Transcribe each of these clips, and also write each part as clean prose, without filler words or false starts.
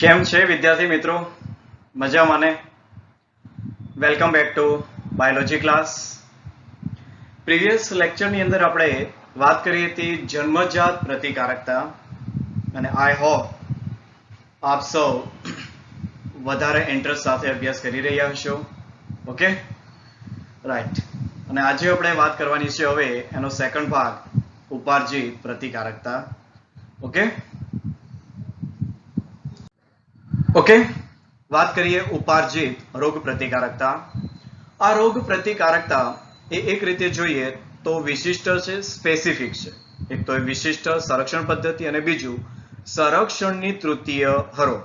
કેમ છે વિદ્યાર્થી મિત્રો? મજામાં ને? Welcome back to biology class. Previous લેક્ચરની અંદર આપણે વાત કરી હતી જન્મજાત પ્રતિકારકતા, અને આઈ હોપ આપ સૌ વધારે ઇન્ટરેસ્ટ સાથે અભ્યાસ કરી રહ્યા હશો. Okay, right. અને આજે આપણે વાત કરવાની છે હવે એનો સેકન્ડ ભાગ, ઉપાર્જિત પ્રતિકારકતા. ઓકે ઓકે વાત કરીએ ઉપાર્જિત રોગ પ્રતિકારકતા. આ રોગ પ્રતિકારકતા એ એક રીતે જોઈએ તો વિશિષ્ટ છે, સ્પેસિફિક છે. એક તો વિશિષ્ટ સંરક્ષણ પદ્ધતિ અને બીજું સંરક્ષણની તૃતીય હરો.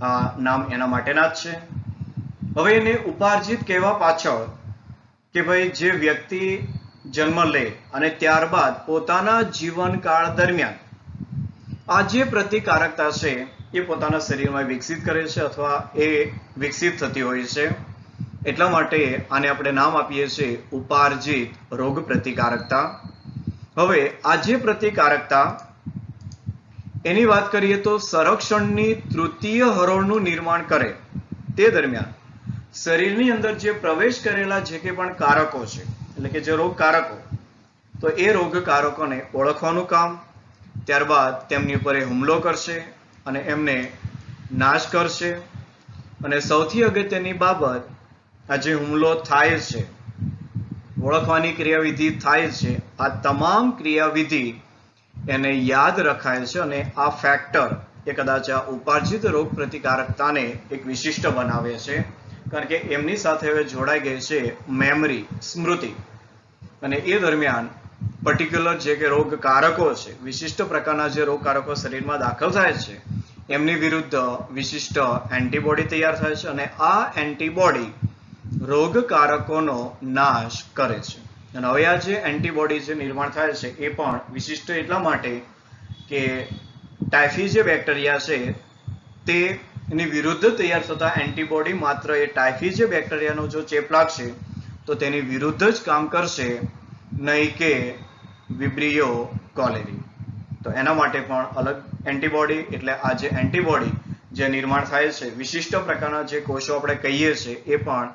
આ નામ એના માટેના જ છે. હવે એને ઉપાર્જિત કહેવા પાછળ કે ભાઈ જે વ્યક્તિ જન્મ લે અને ત્યારબાદ પોતાના જીવનકાળ દરમિયાન આ જે પ્રતિકારકતા છે એ પોતાના શરીરમાં વિકસિત કરે છે અથવા એ વિકસિત થતી હોય છે. એટલા માટે આને આપણે નામ આપીએ છીએ ઉપાર્જિત રોગ પ્રતિકારકતા. હવે આ જે પ્રતિકારકતા એની વાત કરીએ તો સંરક્ષણની તૃતીય હરોળનું નિર્માણ કરે તે દરમિયાન શરીરની અંદર જે પ્રવેશ કરેલા જે કે પણ કારકો છે, એટલે કે જે રોગકારકો, તો એ રોગકારકોને ઓળખવાનું કામ, ત્યારબાદ તેમની ઉપર હુમલો કરશે અને એમને નાશ કરશે. અને સૌથી અગત્યની બાબત, આ જે હુમલો થાય છે, ઓળખવાની ક્રિયાવિધિ થાય છે, આ તમામ ક્રિયાવિધિ એને યાદ રખાય છે અને આ ફેક્ટર એ કદાચ આ ઉપાર્જિત રોગ પ્રતિકારકતાને એક વિશિષ્ટ બનાવે છે. કારણ કે એમની સાથે હવે જોડાઈ ગઈ છે મેમરી, સ્મૃતિ. અને એ દરમિયાન પર્ટિક્યુલર જે કે રોગકારકો છે, વિશિષ્ટ પ્રકારના જે રોગકારકો શરીરમાં દાખલ થાય છે, એમની વિરુદ્ધ વિશિષ્ટ એન્ટીબોડી તૈયાર થાય છે અને આ એન્ટીબોડી રોગકારકોનો નાશ કરે છે. અને હવે આ જે એન્ટીબોડી જે નિર્માણ થાય છે એ પણ વિશિષ્ટ એટલા માટે કે ટાઇફી જે બેક્ટેરિયા છે તે એની વિરુદ્ધ તૈયાર થતા એન્ટીબોડી માત્ર એ ટાઇફી જે બેક્ટેરિયાનો જો ચેપ લાગશે તો તેની વિરુદ્ધ જ કામ કરશે, નહીં કે વિબ્રિયો કોલેરી. તો એના માટે પણ અલગ એન્ટીબોડી, એટલે આ જે એન્ટીબોડી જે નિર્માણ થાય છે, વિશિષ્ટ પ્રકારના જે કોષો આપણે કહીએ છીએ એ પણ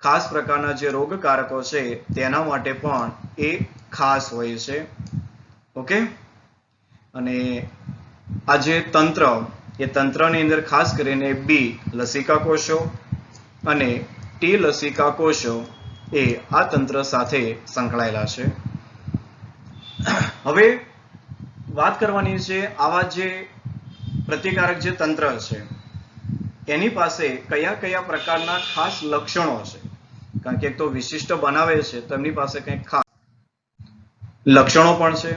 ખાસ પ્રકારના જે રોગકારકો છે તેના માટે પણ એ ખાસ હોય છે. ઓકે, અને આ જે તંત્ર, એ તંત્રની અંદર ખાસ કરીને બી લસિકા કોષો અને ટી લસિકા કોષો એ આ તંત્ર સાથે સંકળાયેલા છે. હવે વાત કરવાની છે આવા જે પ્રતિકારક જે તંત્ર છે એની પાસે કયા કયા પ્રકારના ખાસ લક્ષણો છે. કારણ કે એક તો વિશિષ્ટ બનાવે છે તો એમની પાસે કંઈક ખાસ લક્ષણો પણ છે.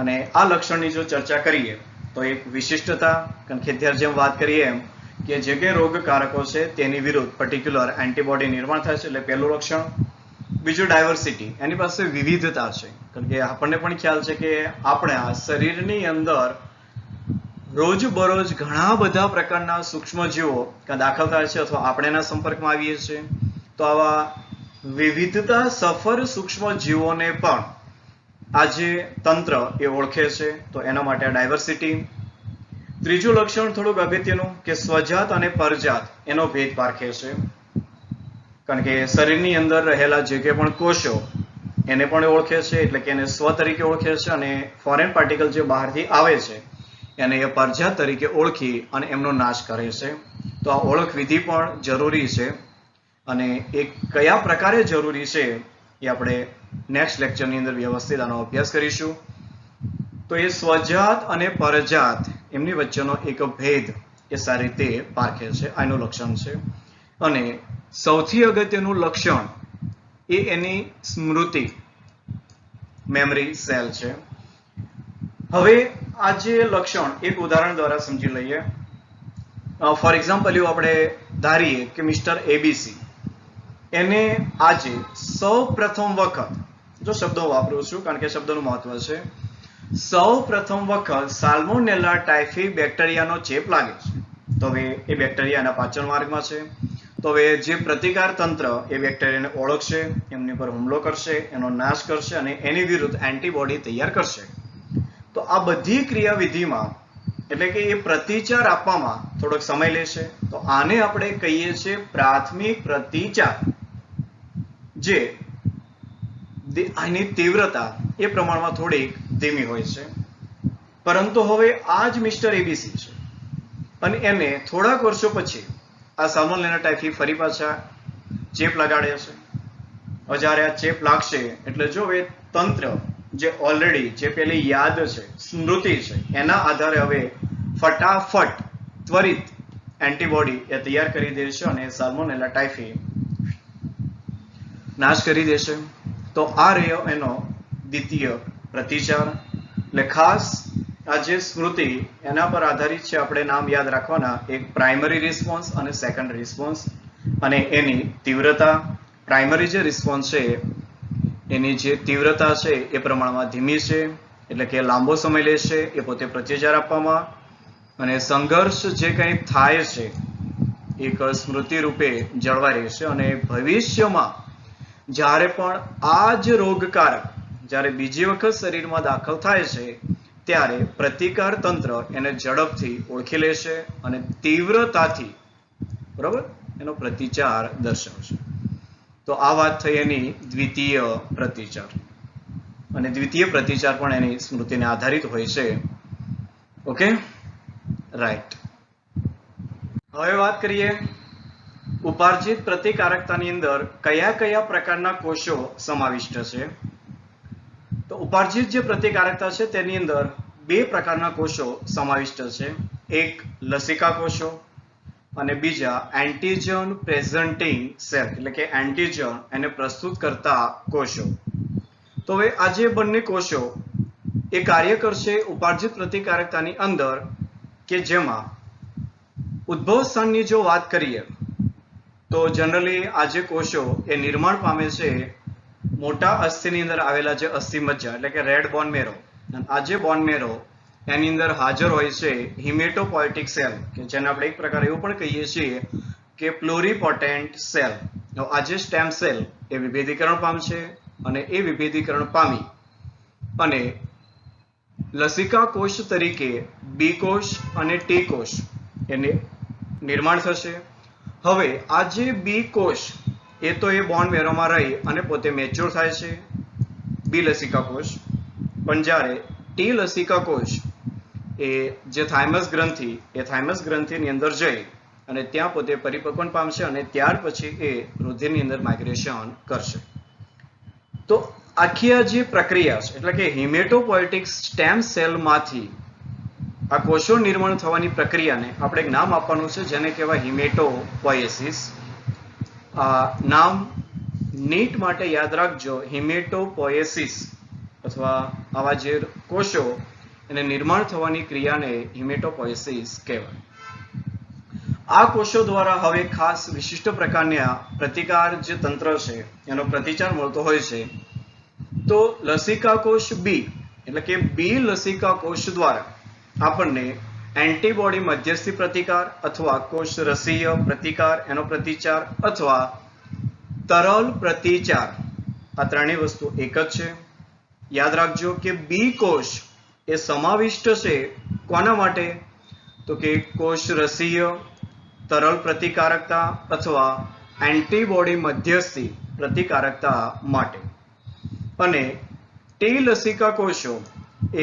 અને આ લક્ષણની જો ચર્ચા કરીએ તો એક વિશિષ્ટતા, કારણ કે અત્યારે જેમ વાત કરીએ એમ કે જે કે રોગકારકો છે તેની વિરુદ્ધ પર્ટિક્યુલર એન્ટીબોડી નિર્માણ થાય છે, એટલે પહેલું લક્ષણ. બીજું ડાયવર્સિટી, એની પાસે વિવિધતા છે. કારણ કે આપણને પણ ખ્યાલ છે કે આપણે આ શરીરની અંદર રોજબરોજ ઘણા બધા પ્રકારના સૂક્ષ્મજીવો દાખલ થાય છે અથવા આપણે એના સંપર્કમાં આવીએ છીએ. તો આવા વિવિધતા સફર સૂક્ષ્મજીવોને પણ આ જે તંત્ર એ ઓળખે છે, તો એના માટે ડાયવર્સિટી. ત્રીજું લક્ષણ થોડુંક અગત્યનું કે સ્વજાત અને પરજાત એનો ભેદ પારખે છે. કારણ કે શરીરની અંદર રહેલા જે કે પણ કોષો એને પણ ઓળખે છે, એટલે કે એને સ્વ તરીકે ઓળખે છે, અને ફોરેન પાર્ટિકલ જે બહારથી આવે છે એને એ પરજાત તરીકે ઓળખી અને એમનો નાશ કરે છે. તો આ ઓળખ વિધિ પણ જરૂરી છે. અને એ કયા પ્રકારે જરૂરી છે એ આપણે નેક્સ્ટ લેક્ચરની અંદર વ્યવસ્થિત આનો અભ્યાસ કરીશું. તો એ સ્વજાત અને પરજાત એમની વચ્ચેનો એક ભેદ એ સારી રીતે પારખે છે, આનું લક્ષણ છે. અને સૌથી અગત્યનું લક્ષણ એ એની સ્મૃતિ, મેમરી સેલ છે. હવે આ જે લક્ષણ એક ઉદાહરણ દ્વારા સમજી લઈએ. ફોર એક્ઝામ્પલ એવું આપણે ધારીએ કે મિસ્ટર એબીસી એને આજે સૌ પ્રથમ વખત, જો શબ્દો વાપરું છું કારણ કે શબ્દોનું મહત્વ છે, સૌ પ્રથમ વખત સાલ્મોનેલા ટાઇફી બેક્ટેરિયાનો ચેપ લાગે છે. તો હવે એ બેક્ટેરિયા એના પાચન માર્ગમાં છે. તો હવે જે પ્રતિકાર તંત્ર એ બેક્ટેરિયાને ઓળખશે, એમની પર હુમલો કરશે, એનો નાશ કરશે અને એની વિરુદ્ધ એન્ટીબોડી તૈયાર કરશે. તો આ બધી ક્રિયાવિધિમાં એટલે કે એ પ્રતિચાર આપવામાં થોડોક સમય લેશે. તો આને આપણે કહીએ છીએ પ્રાથમિક પ્રતિચાર, જે આની તીવ્રતા એ પ્રમાણમાં થોડીક ધીમી હોય છે. પરંતુ હવે આ જ મિસ્ટર એબીસી છે અને એને થોડાક વર્ષો પછી આ સાલ્મોનેલા ટાઇફી ફરી પાછા ચેપ લગાડે છે. જ્યારે આ ચેપ લાગશે એટલે જો એ તંત્ર જે ઓલરેડી જે પેલી યાદ છે, સ્મૃતિ છે, એના આધારે હવે ફટાફટ ત્વરિત એન્ટીબોડી એ તૈયાર કરી દેશે અને સાલ્મોનેલા ટાઇફી નાશ કરી દેશે. તો આ રહ્યો એનો દ્વિતીય પ્રતિચાર. એટલે ખાસ આ જે સ્મૃતિ એના પર આધારિત છે, આપણે નામ યાદ રાખવાના, એક પ્રાઇમરી રિસ્પોન્સ અને સેકન્ડરી રિસ્પોન્સ, અને એની તીવ્રતા. પ્રાઇમરી જે રિસ્પોન્સ છે એની જે તીવ્રતા છે એ પ્રમાણમાં ધીમી છે, એટલે કે લાંબો સમય લેશે એ પોતે પ્રતિચાર આપવામાં, અને સંઘર્ષ જે કંઈ થાય છે એક સ્મૃતિ રૂપે જળવાઈ રહેશે. અને ભવિષ્યમાં જ્યારે પણ આ જ રોગકારક જ્યારે બીજી વખત શરીરમાં દાખલ થાય છે ત્યારે પ્રતિકાર તંત્ર એને ઝડપથી ઓળખી લેશે અને તીવ્રતાથી, બરાબર, એનો પ્રતિચાર દર્શાવશે. તો આ વાત થઈ એની દ્વિતીય પ્રતિચાર. અને દ્વિતીય પ્રતિચાર પણ એની સ્મૃતિને આધારિત હોય છે. Okay, right. હવે વાત કરીએ ઉપાર્જિત પ્રતિકારકતાની અંદર કયા કયા પ્રકારના કોષો સમાવિષ્ટ છે. તો ઉપાર્જિત જે પ્રતિકારકતા છે તેની અંદર બે પ્રકારના કોષો સમાવિષ્ટ છે. એક લસિકા કોષો અને બીજા એન્ટીજન પ્રેઝન્ટિંગ સેલ, એટલે કે એન્ટીજન એને પ્રસ્તુત કરતા કોષો. તો હવે આ જે બંને કોષો એ કાર્ય કરશે ઉપાર્જિત પ્રતિકારકતાની અંદર, કે જેમાં ઉદ્ભવ સ્થાનની જો વાત કરીએ તો જનરલી આ જે કોષો એ નિર્માણ પામે છે મોટા અસ્થિની અંદર આવેલા જે અસ્થિ મજ્જા, એટલે કે રેડ બોન મેરો. આ જે બોન મેરો એની અંદર હાજર હોય છે હિમેટોપોયટિક સેલ, કે જેને આપણે એક પ્રકાર એવું પણ કહીએ છીએ કે પ્લોરીપોટેન્ટ સેલ. આ જે સ્ટેમ સેલ એ વિભેદીકરણ પામશે અને એ વિભેદીકરણ પામી અને લસિકા કોષ તરીકે બી કોષ અને ટી કોષ એને નિર્માણ થશે. હવે આ જે બી કોષ એ તો એ બોન મેરોમાં રહી અને પોતે મેચ્યોર થાય છે, બી લસિકા કોષ. પણ જ્યારે ટી લસિકા કોષ એ જે થાઇમસ ગ્રંથિ, એ થાઇમસ ગ્રંથિની અંદર જઈ અને ત્યાં પોતે પરિપક્વન પામશે અને ત્યાર પછી એ રુધિરની અંદર માઇગ્રેશન કરશે. તો આખી આ જે પ્રક્રિયા છે, એટલે કે હિમેટોપોયટિક સ્ટેમ સેલમાંથી આ કોષો નિર્માણ થવાની પ્રક્રિયાને આપણે એક નામ આપવાનું છે, જેને કહેવાય હિમેટોપોએસિસ. આ નામ નીટ માટે યાદ રાખજો, હિમેટોપોએસિસ, અથવા આવા જે કોષો એને નિર્માણ થવાની ક્રિયાને હિમેટોપોએસિસ કહેવાય. આ કોષો દ્વારા હવે ખાસ વિશિષ્ટ પ્રકારના પ્રતિકાર જે તંત્ર છે એનો પ્રતિચાર મળતો હોય છે. તો લસિકા કોષ બી, એટલે કે બી લસિકા કોષ દ્વારા આપણને એન્ટીબોડી મધ્યસ્થી પ્રતિકાર અથવા કોષ રસીય પ્રતિકાર એનો પ્રતિચાર અથવા તરલ પ્રતિચાર, આ ત્રણેય વસ્તુ એક જ છે. યાદ રાખજો કે બી કોષ એ સમાવિષ્ટ છે કોના માટે? તો કે કોષ રસીય, તરલ પ્રતિકારકતા અથવા એન્ટીબોડી મધ્યસ્થી પ્રતિકારકતા માટે. અને ટી લસિકા કોષો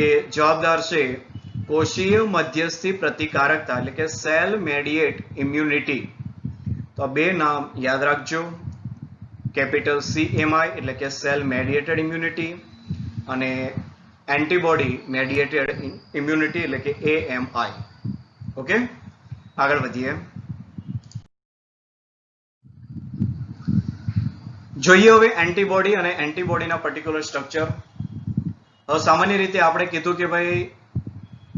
એ જવાબદાર છે કોષીય મધ્યસ્થી પ્રતિકારકતા, એટલે કે સેલ મેડિએટ ઇમ્યુનિટી. તો આ બે નામ યાદ રાખજો, કેપિટલ CMI એટલે કે સેલ મેડિએટેડ ઇમ્યુનિટી અને એન્ટીબોડી મેડિએટેડ ઇમ્યુનિટી એટલે કે AMI. ઓકે, આગળ વધીએ. જોઈએ હવે એન્ટીબોડી અને એન્ટીબોડીના પર્ટિક્યુલર સ્ટ્રક્ચર. હવે સામાન્ય રીતે આપણે કીધું કે ભાઈ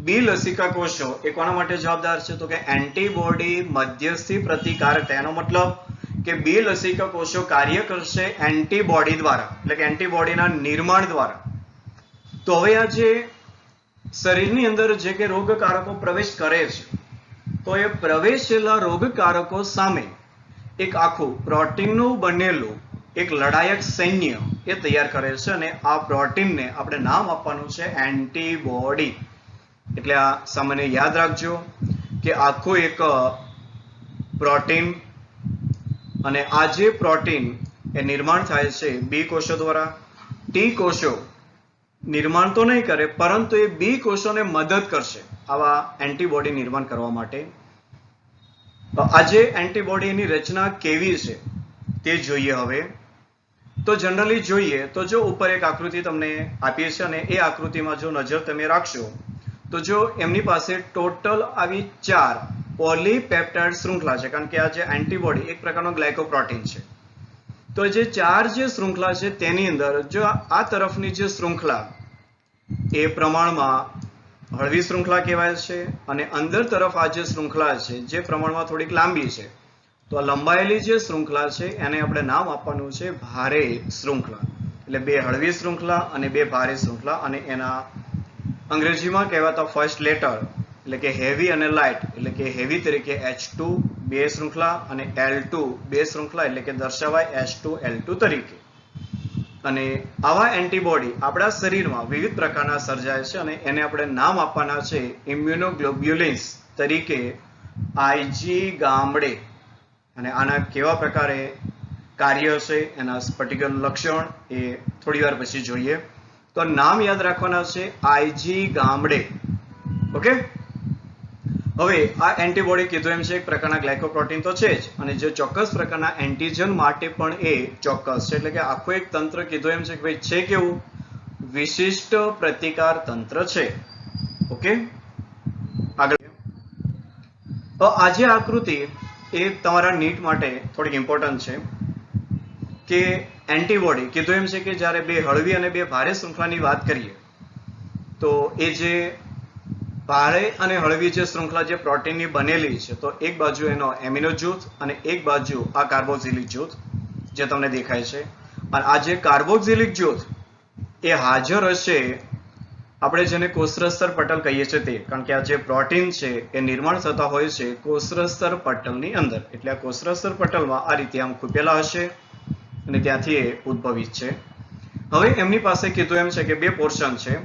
બી લસિકા કોષો એ કોના માટે જવાબદાર છે? તો કે એન્ટીબોડી મધ્યસ્થી પ્રતિકારકતા. એનો મતલબ કે બી લસિકા કોષો કાર્ય કરશે એન્ટીબોડી દ્વારા, એટલે કે એન્ટીબોડીના નિર્માણ દ્વારા. તો હવે આ જે શરીરની અંદર જે કે રોગકારકો પ્રવેશ કરે છે, તો એ પ્રવેશેલા રોગકારકો સામે એક આખું પ્રોટીનનું બનેલું એક લડાયક સૈન્ય એ તૈયાર કરે છે અને આ પ્રોટીનને આપણે નામ આપવાનું છે એન્ટીબોડી. એટલે આ સામાન્ય યાદ રાખજો કે આખું એક પ્રોટીન, અને આ જે પ્રોટીન એ નિર્માણ થાય છે બી કોષો દ્વારા. ટી કોષો નિર્માણ તો નહીં કરે, પરંતુ એ બી કોષોને મદદ કરશે આવા એન્ટીબોડી નિર્માણ કરવા માટે. આજે એન્ટીબોડીની રચના કેવી છે તે જોઈએ. હવે તો જનરલી જોઈએ તો જો ઉપર એક આકૃતિ તમને આપી છે, અને એ આકૃતિમાં જો નજર તમે રાખશો તો જો એમની પાસે ટોટલ આવી 4 પોલીપેપ્ટાઇડ શૃંખલા છે, કારણ કે આ જે એન્ટીબોડી એક પ્રકારનો ગ્લાયકોપ્રોટીન છે. તો જે 4 જે શૃંખલા છે તેની અંદર જો આ તરફની જે શૃંખલા એ પ્રમાણમાં હળવી શૃંખલા કહેવાય છે, અને અંદર તરફ આ જે શૃંખલા છે જે પ્રમાણમાં થોડીક લાંબી છે, તો આ લંબાયેલી જે શૃંખલા છે એને આપણે નામ આપવાનું છે ભારે શૃંખલા. એટલે 2 હળવી શૃંખલા અને 2 ભારે શૃંખલા, અને એના અંગ્રેજીમાં કહેવાતા ફર્સ્ટ લેટર એટલે કે હેવી અને લાઇટ, એટલે કે હેવી તરીકે H2 2 શૃંખલા, અને L2 2 શૃંખલા, એટલે કે દર્શાવાય H2L2 તરીકે. અને આવા એન્ટીબોડી આપણા શરીરમાં વિવિધ પ્રકારના સર્જાય છે, અને એને આપણે નામ આપવાના છે ઇમ્યુનોગ્લોબ્યુલિન્સ તરીકે આઈજી ગામડે. અને આના કેવા પ્રકારે કાર્ય છે, એના પર્ટિક્યુલર લક્ષણ એ થોડી વાર પછી જોઈએ. તો નામ યાદ રાખવાના છે આઈજી ગામડે. ઓકે, હવે આ એન્ટીબોડી કીધું એમ છે એક પ્રકારના ગ્લાયકોપ્રોટીન તો છે જ, અને જે ચોક્કસ પ્રકારના એન્ટીજન માટે પણ એ ચોક્કસ છે. એટલે કે આખું એક તંત્ર કીધું એમ છે કે ભાઈ છે કેવું, વિશિષ્ટ પ્રતિકાર તંત્ર છે. ઓકે, આગળ. તો આજે આકૃતિ એ તમારા નીટ માટે થોડીક ઇમ્પોર્ટન્ટ છે કે એન્ટીબોડી કીધું એમ છે કે જ્યારે 2 હળવી અને 2 ભારે શૃંખલાની વાત કરીએ તો એ જે ભારે અને હળવી જે શૃંખલા જે પ્રોટીનની બનેલી છે, તો એક બાજુ એનો એમિનો જૂથ અને એક બાજુ આ કાર્બોક્સિલિક જૂથ જે તમને દેખાય છે. અને આ જે કાર્બોક્સિલિક જૂથ એ હાજર હશે, આપણે જેને કોષરસ્તર પટલ કહીએ છીએ તે, કારણ કે આ જે પ્રોટીન છે એ નિર્માણ થતા હોય છે કોષરસ્તર પટલની અંદર. એટલે આ કોષરસ્તર પટલમાં આ રીતે આમ ખૂપેલા હશે, અને ત્યાંથી એ ઉદ્ભવિત છે. હવે એમની પાસે કીધું એમ છે કે 2 પોર્શન છે,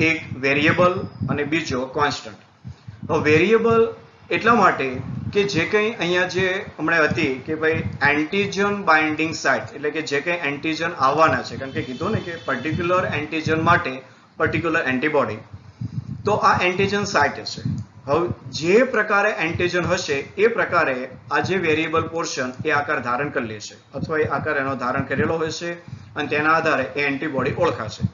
એક વેરિયેબલ અને બીજો કોન્સ્ટન્ટ. હવે વેરિયેબલ એટલા માટે કે જે કંઈ અહીંયા જે હમણાં હતી કે ભાઈ એન્ટીજન બાઇન્ડિંગ સાઇટ, એટલે કે જે કંઈ એન્ટીજન આવવાના છે, કારણ કે કીધું ને કે પર્ટિક્યુલર એન્ટીજન માટે પર્ટિક્યુલર એન્ટીબોડી, તો આ એન્ટીજન સાઇટ છે. હવે જે પ્રકારે એન્ટીજન હશે એ પ્રકારે આ જે વેરિયેબલ પોર્શન એ આકાર ધારણ કરી લેશે, અથવા એ આકાર એનો ધારણ કરેલો હશે, અને તેના આધારે એ એન્ટીબોડી ઓળખાશે.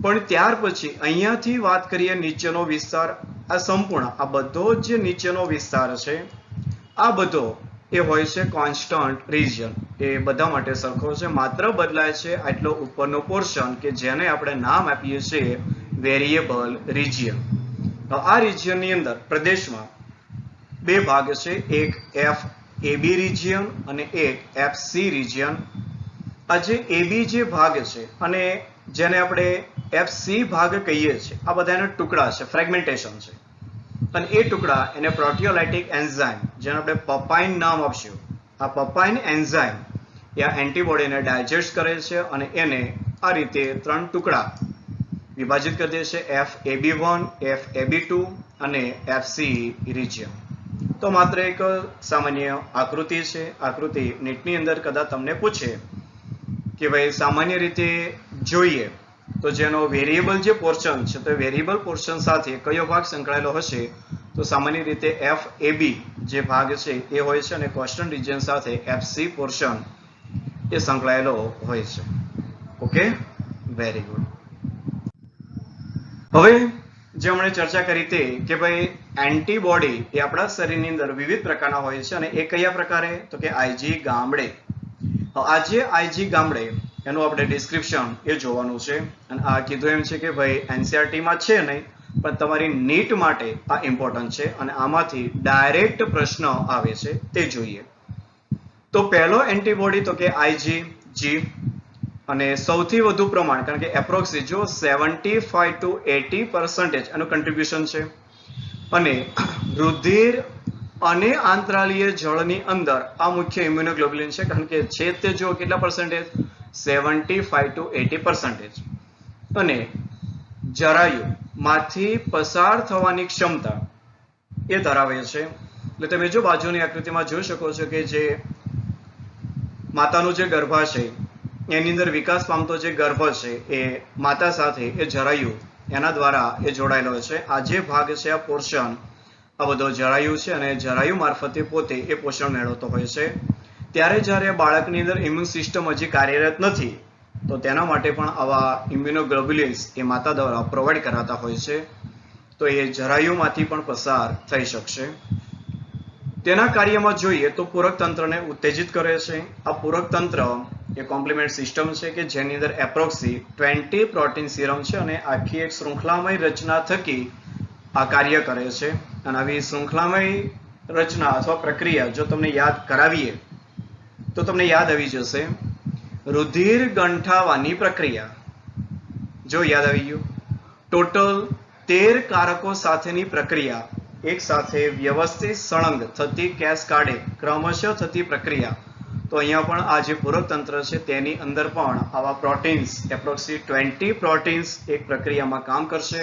પણ ત્યાર પછી અહીંયાથી વાત કરીએ નીચેનો વિસ્તાર, આ સંપૂર્ણ આ બધો જે નીચેનો વિસ્તાર છે આ બધો એ હોય છે કોન્સ્ટન્ટ રિજિયન. એ બધા માટે સરખો છે, માત્ર બદલાય છે આટલો ઉપરનો પોર્શન કે જેને આપણે નામ આપીએ છીએ વેરિયેબલ રિજિયન. આ રિજિયનની અંદર પ્રદેશમાં 2 ભાગ છે, એક FAB રિજિયન અને એક FC રિજિયન. આ જે AB જે ભાગ છે અને જેને આપણે FC ભાગ કહીએ છીએ, આ બધા એના ટુકડા છે, ફ્રેગમેન્ટેશન છે. અને એ ટુકડા એને પ્રોટીઓલાઇટિક એન્ઝાઇમ, જેને આપણે પપાઇન નામ આપશું, આ પપાઇન એન્ઝાઇમ એ આ એન્ટીબોડીને ડાયજેસ્ટ કરે છે, અને એને આ રીતે 3 ટુકડા વિભાજિત કરી દે છે, FAB1, FAB2 અને FC રિજિયન. તો માત્ર એક સામાન્ય આકૃતિ છે. આકૃતિ નીટની અંદર કદાચ તમને પૂછે કે ભાઈ સામાન્ય રીતે જોઈએ તો જેનો વેરિયેબલ જે પોર્શન છે, તો વેરિયેબલ પોર્શન સાથે કયો ભાગ સંકળાયેલો હશે, તો સામાન્ય રીતે FAB જે ભાગ છે એ હોય છે, અને કોન્સ્ટન્ટ રિજિયન સાથે FC પોર્શન એ સંકળાયેલો હોય છે. Okay, very good. હવે જે હમણે ચર્ચા કરી તે કે ભાઈ એન્ટીબોડી એ આપણા શરીરની અંદર વિવિધ પ્રકારના હોય છે, અને એ કયા પ્રકારે, તો કે આઈજી ગામડે. આજે આઈજી ગામડે એનું આપણે ડિસ્ક્રિપ્શન એ જોવાનું છે. અને આ કીધું એમ છે કે ભાઈ એનસીઆરટીમાં છે નહીં, પણ તમારી નીટ માટે આ ઇમ્પોર્ટન્ટ છે, અને આમાંથી ડાયરેક્ટ પ્રશ્ન આવે છે તે જોઈએ. તો પહેલો એન્ટીબોડી તો કે IgG, અને સૌથી વધુ પ્રમાણ, કારણ કે એપ્રોક્સી જો 75 to 80% એનું કન્ટ્રીબ્યુશન છે. અને રુધિર અને આંતરાલીય જળની અંદર આ મુખ્ય ઇમ્યુનોગ્લોબ્યુલિન છે, કારણ કે છે તે જો કેટલા પર્સન્ટેજ, 75 to 80%. અને જરાયુ માંથી પસાર થવાની ક્ષમતા એ ધરાવે છે. એટલે તમે જો બાજુની આકૃતિમાં જોઈ શકો છો કે જે માતાનું જે ગર્ભાશય એની અંદર વિકાસ પામતો જે ગર્ભ છે એ માતા સાથે એ જરાયુ એના દ્વારા એ જોડાયેલો છે. આ જે ભાગ છે આ પોર્શન આ બધો જરાયુ છે અને જરાયુ મારફતે પોતે એ પોષણ મેળવતો હોય છે. ત્યારે જ્યારે બાળકની અંદર ઇમ્યુન સિસ્ટમ હજી કાર્યરત નથી તો તેના માટે પણ આવા ઇમ્યુનોગ્લોબ્યુલિન્સ એ માતા દ્વારા પ્રોવાઈડ કરાતા હોય છે. તો એ જરાયુમાંથી પણ પસાર થઈ શકશે. તેના કાર્યમાં જોઈએ તો પૂરક તંત્રને ઉત્તેજિત કરે છે. આ પૂરક તંત્ર એ કોમ્પ્લિમેન્ટ સિસ્ટમ છે કે જેની અંદર એપ્રોક્સી 20 પ્રોટીન સીરમ છે અને આખી એક શૃંખલામય રચના થકી આ કાર્ય કરે છે. અને આવી શૃંખલામય રચના અથવા પ્રક્રિયા જો તમને યાદ કરાવીએ તો તમને યાદ આવી જશે રુધિર ગંઠાવાની પ્રક્રિયા. જો યાદ આવી ગયું, ટોટલ 13 કારકો સાથેની પ્રક્રિયા એક સાથે વ્યવસ્થિત સળંગ થતી કેસ્કાડે ક્રમશઃ થતી પ્રક્રિયા. તો અહીંયા પણ આ જે પૂરક તંત્ર છે તેની અંદર પણ આવા પ્રોટીન્સ એપ્રોક્સી 20 પ્રોટીન્સ એક પ્રક્રિયામાં કામ કરશે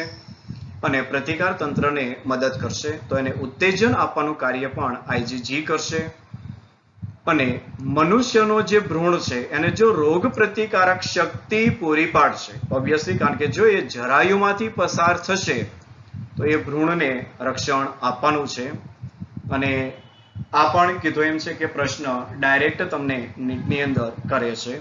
અને પ્રતિકાર તંત્રને મદદ કરશે. તો એને ઉત્તેજન આપવાનું કાર્ય પણ આઈજીજી કરશે. અને મનુષ્યનો જે ભ્રૂણ છે એને જો રોગ પ્રતિકારક શક્તિ પૂરી પાડશે ઓબ્વિયસલી, કારણ કે જો એ જરાયુમાંથી પસાર થશે તો એ ભ્રૂણને રક્ષણ આપવાનું છે. અને આ પણ કીધું એમ છે કે પ્રશ્ન ડાયરેક્ટ તમને નીટની અંદર કરે છે.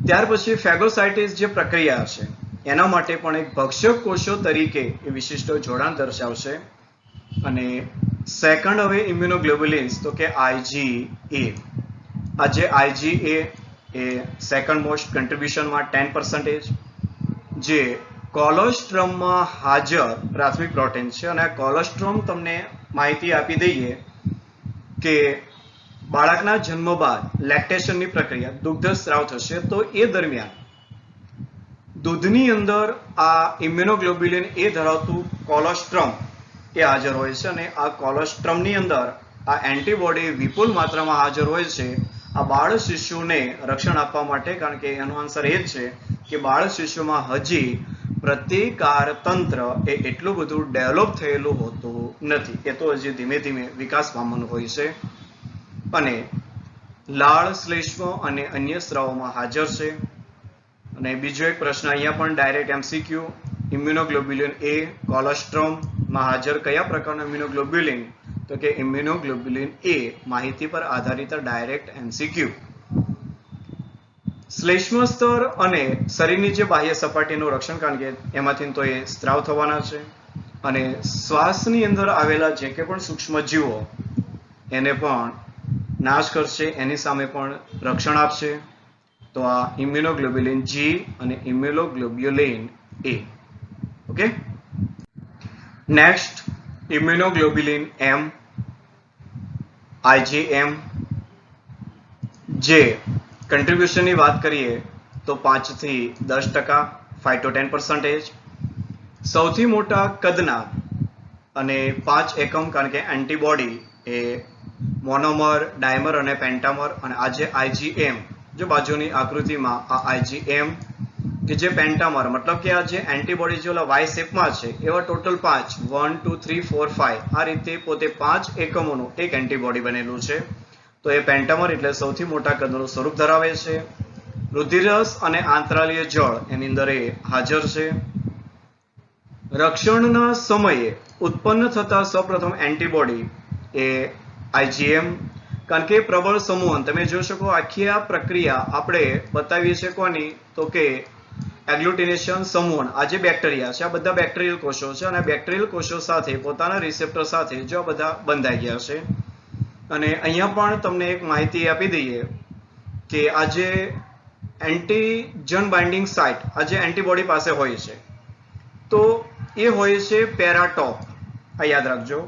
ત્યાર પછી ફેગોસાઇટિસ જે પ્રક્રિયા છે એના માટે પણ એક ભક્ષક કોષો તરીકે એ વિશિષ્ટ જોડાણ દર્શાવશે. અને સેકન્ડ હવે ઇમ્યુનોગ્લોબ્યુલિન્સ તો કે IgA. આ જે IgA એ સેકન્ડ મોસ્ટ કન્ટ્રીબ્યુશનમાં 10% જે કોલોસ્ટ્રમમાં હાજર પ્રાથમિક પ્રોટીન છે. અને આ કોલોસ્ટ્રમ તમને માહિતી આપી દઈએ કે બાળકના જન્મ બાદ લેક્ટેશનની પ્રક્રિયા દુગ્ધ સ્ત્રાવ થશે તો એ દરમિયાન દૂધની અંદર આ ઇમ્યુનોગ્લોબ્યુલિન એ ધરાવતું કોલોસ્ટ્રમ એ હાજર હોય છે. અને આ કોલોસ્ટ્રમની અંદર આ એન્ટીબોડી વિપુલ માત્રામાં હાજર હોય છે આ બાળ શિશુને રક્ષણ આપવા માટે, કારણ કે એનો આન્સર એ જ છે કે બાળ શિશુમાં હજી પ્રતિકાર તંત્ર એ એટલું બધું ડેવલપ થયેલું હોતું નથી. એ તો હજી ધીમે ધીમે વિકાસ પામવાનું હોય છે. અને લાળ, શ્લેષ્મ અને અન્ય સ્રાવોમાં હાજર છે. અને બીજો એક પ્રશ્ન અહીંયા પણ ડાયરેક્ટ MCQ, ઇમ્યુનોગ્લોબ્યુલિન એ કોલોસ્ટ્રમમાં હાજર કયા પ્રકારનો ઇમ્યુનોગ્લોબ્યુલિન તો કે ઇમ્યુનોગ્લોબ્યુલિન એ માહિતી પર આધારિત ડાયરેક્ટ MCQ. શ્લેષ્મ સ્તર અને શરીરની જે બાહ્ય સપાટીનું રક્ષણ, કારણ કે એમાંથી તો એ સ્ત્રાવ થવાના છે. અને શ્વાસની અંદર આવેલા જે કે પણ સૂક્ષ્મજીવો એને પણ નાશ કરશે, એની સામે પણ રક્ષણ આપશે. તો આ ઇમ્યુનોગ્લોબ્યુલિન G અને immunoglobulin A. Okay, next immunoglobulin M, IgM. જે કન્ટ્રીબ્યુશનની વાત કરીએ તો 5 થી 10%, 5 to 10%. સૌથી મોટા કદના અને 5 એકમ, કારણ કે એન્ટીબોડી એ મોનોમર, ડાયમર અને પેન્ટામર. અને આ જે IgM, જો બાજુની આકૃતિમાં આ IgM કે જે પેન્ટામર મતલબ કે આ જે એન્ટીબોડી જે વાય શેપમાં છે એવા ટોટલ 5 1 2 3 4 5 આ રીતે પોતે 5 એકમોનું એક એન્ટીબોડી બનેલું છે. તો એ પેન્ટામર એટલે સૌથી મોટા કદનું સ્વરૂપ ધરાવે છે. રુધિરરસ અને આંતરાલીય જળ એની અંદર એ હાજર છે. રક્ષણના સમયે ઉત્પન્ન થતા સૌપ્રથમ એન્ટીબોડી એ IgM, કારણ કે પ્રબળ સમૂહન તમે જોઈ શકો. આખી આ પ્રક્રિયા આપણે બતાવીએ છીએ કોની તો કે એગ્લુટિનેશન સમૂહન. આ જે બેક્ટેરિયા છે આ બધા બેક્ટેરિયલ કોષો છે અને બેક્ટેરિયલ કોષો સાથે પોતાના રિસેપ્ટર સાથે જો બધા બંધાઈ ગયા છે. અને અહીંયા પણ તમને એક માહિતી આપી દઈએ કે આ જે એન્ટીજન બાઇન્ડિંગ સાઇટ આ જે એન્ટીબોડી પાસે હોય છે તો એ હોય છે પેરાટોપ. આ યાદ રાખજો,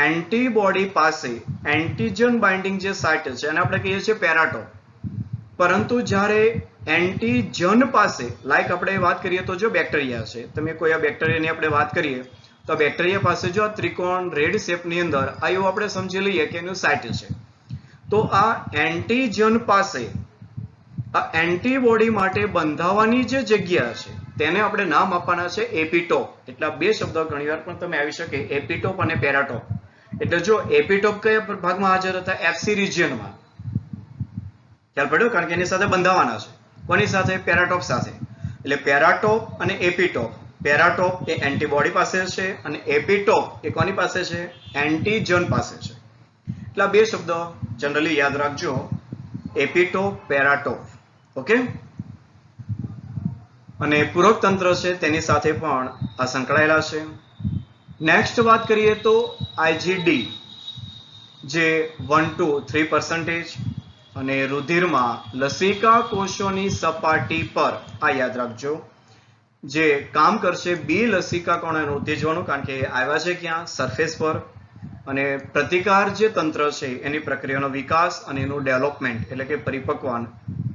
એન્ટીબોડી પાસે એન્ટીજન બાઇન્ડિંગ જે સાઇટ છે એને આપણે કહીએ છીએ પેરાટોપ. પરંતુ જ્યારે એન્ટીજન પાસે લાઈક આપણે વાત કરીએ તો જો બેક્ટેરિયા છે, તમે કોઈ આ બેક્ટેરિયાની આપણે વાત કરીએ તો બેક્ટેરિયા પાસે જો આ ત્રિકોણ રેડ શેપની અંદર આ એવું આપણે સમજી લઈએ કે એનું સાઇટ છે. તો આ એન્ટીજન પાસે આ એન્ટીબોડી માટે બંધાવવાની જે જગ્યા છે તેને આપણે નામ આપવાના છે એપિટોપ. એટલે બે શબ્દો ઘણીવાર પણ તમે આવી શકે, એપિટોપ અને પેરાટોપ. એટલે જો એપિટોપ કયા ભાગમાં હાજર હતા? એફસી રિજિયનમાં. ખ્યાલ પડ્યો? કારણ કે એની સાથે બંધાવાના છે. કોની સાથે? પેરાટોપ સાથે. એટલે પેરાટોપ અને એપિટોપ. પેરાટોપ એ એન્ટીબોડી પાસે છે અને એપિટોપ એ કોની પાસે છે? એન્ટીજન પાસે છે. એટલે આ બે શબ્દો જનરલી યાદ રાખજો, એપિટોપ, પેરાટોપ. ઓકે. અને પૂરક તંત્ર છે તેની સાથે પણ આ સંકળાયેલા છે. નેક્સ્ટ વાત કરીએ તો આઈજીડી, જે 1 to 3% અને રુધિરમાં લસિકા કોષોની સપાટી પર, આ યાદ રાખજો, જે કામ કરશે બી લસિકા કણોને ઉત્તેજવાનું, કારણ કે આવ્યા છે ક્યાં? સરફેસ પર. અને પ્રતિકાર જે તંત્ર છે એની પ્રક્રિયાનો વિકાસ અને એનું ડેવલપમેન્ટ એટલે કે પરિપક્વન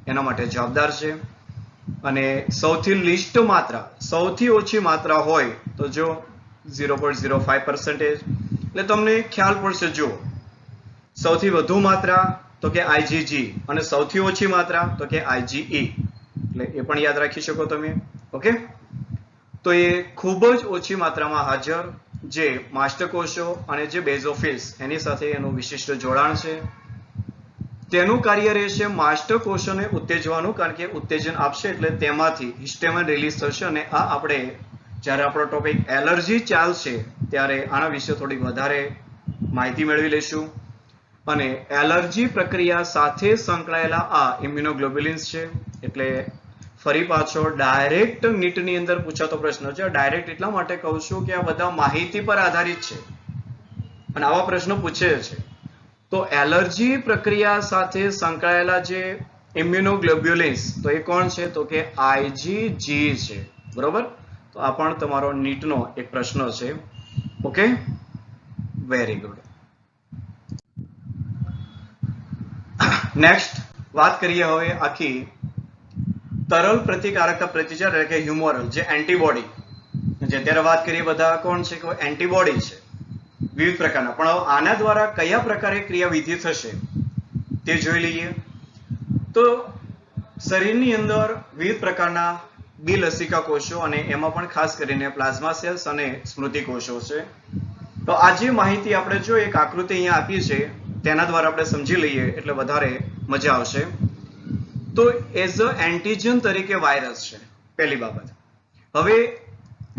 એના માટે જવાબદાર છે. અને સૌથી લિસ્ટ માત્રા, સૌથી ઓછી માત્રા હોય તો જો 0.05%. એટલે તમને ખ્યાલ પડશે. જો સૌથી વધુ માત્રા તો કે આઈજીજી અને સૌથી ઓછી માત્રા તો કે આઈજીઈ. એટલે એ પણ યાદ રાખી શકો તમે. ઓકે. તો એ ખૂબ જ ઓછી માત્રામાં હાજર જે માસ્ટકોષો અને જે બેઝોફિલ્સ એની સાથે એનું વિશિષ્ટ જોડાણ છે. તેનું કાર્ય રહેશે માસ્ટકોષોને ઉત્તેજવાનું, કારણ કે ઉત્તેજન આપશે એટલે તેમાંથી હિસ્ટેમિન રિલીઝ થશે. અને આ આપણે જ્યારે આપણો ટોપિક એલર્જી ચાલશે ત્યારે આના વિશે થોડીક વધારે માહિતી મેળવી લઈશું. અને એલર્જી પ્રક્રિયા સાથે સંકળાયેલા આ ઇમ્યુનોગ્લોબ્યુલિન્સ છે. એટલે ફરી પાછો ડાયરેક્ટ નીટની અંદર પૂછાતો પ્રશ્ન છે. ડાયરેક્ટ એટલા માટે કહું છું કે આ બધા માહિતી પર આધારિત છે અને આવા પ્રશ્નો પૂછે છે. તો એલર્જી પ્રક્રિયા સાથે સંકળાયેલા જે ઇમ્યુનોગ્લોબ્યુલિન્સ, તો એ કોણ છે? તો કે આઈજીજી છે. બરોબર? તો આ પણ તમારો નીટનો એક પ્રશ્ન છે. Okay, very good. નેક્સ્ટ વાત કરીએ હવે આખી તરલ પ્રતિકારકતા પ્રતિચાર એટલે કે હ્યુમોરલ, જે એન્ટીબોડી, જે અત્યારે વાત કરીએ બધા કોણ છે? કે એન્ટીબોડી છે વિવિધ પ્રકારના. પણ આના દ્વારા કયા પ્રકારે ક્રિયાવિધિ થશે તે જોઈ લઈએ. તો શરીરની અંદર વિવિધ પ્રકારના બી લસિકા કોષો અને એમાં પણ ખાસ કરીને પ્લાઝ્મા સેલ્સ અને સ્મૃતિ કોષો છે. તો આ જે માહિતી આપણે જો એક આકૃતિ અહીંયા આપી છે તેના દ્વારા આપણે સમજી લઈએ એટલે વધારે મજા આવશે. તો એઝ અ એન્ટીજન તરીકે વાયરસ છે પહેલી બાબત. હવે